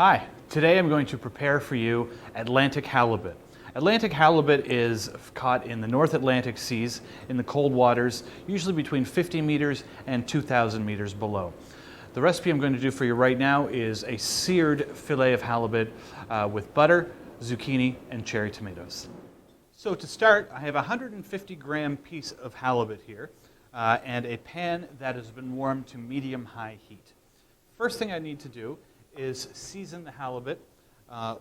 Hi, today I'm going to prepare for you Atlantic halibut. Atlantic halibut is caught in the North Atlantic seas in the cold waters, usually between 50 meters and 2,000 meters below. The recipe I'm going to do for you right now is a seared fillet of halibut with butter, zucchini, and cherry tomatoes. So to start, I have a 150 gram piece of halibut here and a pan that has been warmed to medium-high heat. First thing I need to do is season the halibut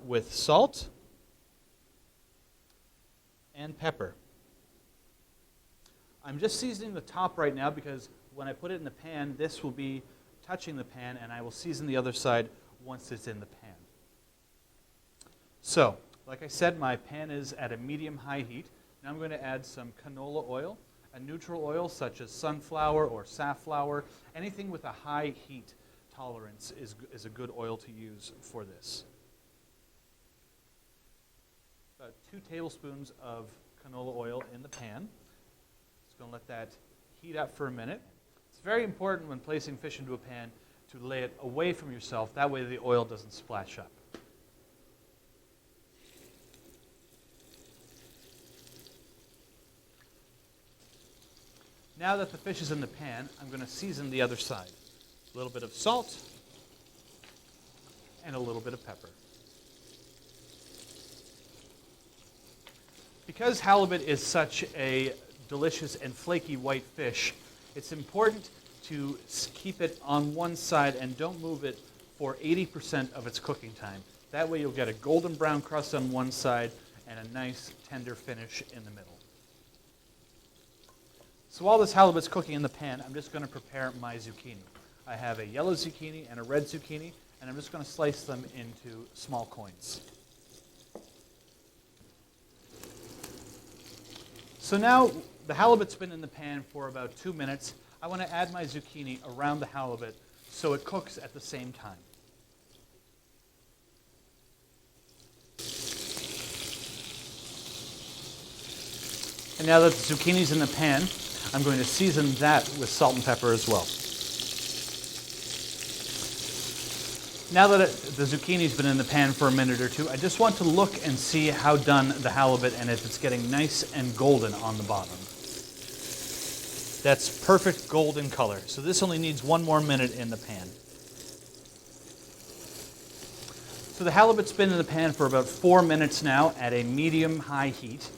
with salt and pepper. I'm just seasoning the top right now because when I put it in the pan, this will be touching the pan, and I will season the other side once it's in the pan. So, like I said, my pan is at a medium-high heat. Now I'm going to add some canola oil, a neutral oil such as sunflower or safflower. Anything with a high heat tolerance is a good oil to use for this. About 2 tablespoons of canola oil in the pan. Just going to let that heat up for a minute. It's very important when placing fish into a pan to lay it away from yourself. That way the oil doesn't splash up. Now that the fish is in the pan, I'm going to season the other side. A little bit of salt and a little bit of pepper. Because halibut is such a delicious and flaky white fish, it's important to keep it on one side and don't move it for 80% of its cooking time. That way you'll get a golden brown crust on one side and a nice tender finish in the middle. So while this halibut's cooking in the pan, I'm just going to prepare my zucchini. I have a yellow zucchini and a red zucchini, and I'm just going to slice them into small coins. So now the halibut's been in the pan for about 2 minutes. I want to add my zucchini around the halibut so it cooks at the same time. And now that the zucchini's in the pan, I'm going to season that with salt and pepper as well. Now that the zucchini's been in the pan for a minute or two, I just want to look and see how done the halibut and if it's getting nice and golden on the bottom. That's perfect golden color. So this only needs 1 more minute in the pan. So the halibut's been in the pan for about 4 minutes now at a medium-high heat,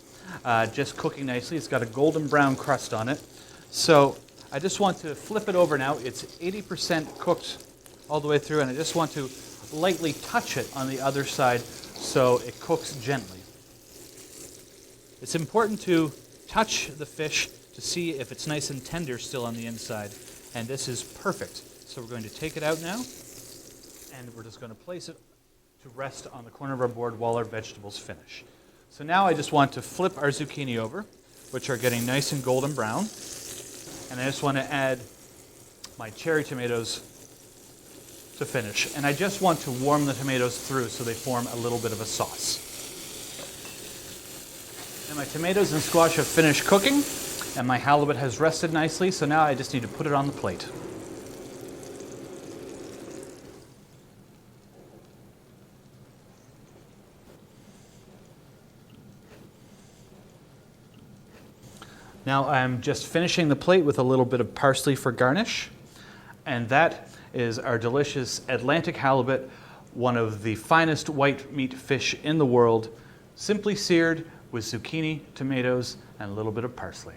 just cooking nicely. It's got a golden brown crust on it. So I just want to flip it over now. It's 80% cooked all the way through, and I just want to lightly touch it on the other side so it cooks gently. It's important to touch the fish to see if it's nice and tender still on the inside, and this is perfect. So we're going to take it out now, and we're just going to place it to rest on the corner of our board while our vegetables finish. So now I just want to flip our zucchini over, which are getting nice and golden brown, and I just want to add my cherry tomatoes to finish. And I just want to warm the tomatoes through so they form a little bit of a sauce. And my tomatoes and squash have finished cooking, and my halibut has rested nicely, so now I just need to put it on the plate. Now I'm just finishing the plate with a little bit of parsley for garnish, and that is our delicious Atlantic halibut, one of the finest white meat fish in the world, simply seared with zucchini, tomatoes, and a little bit of parsley.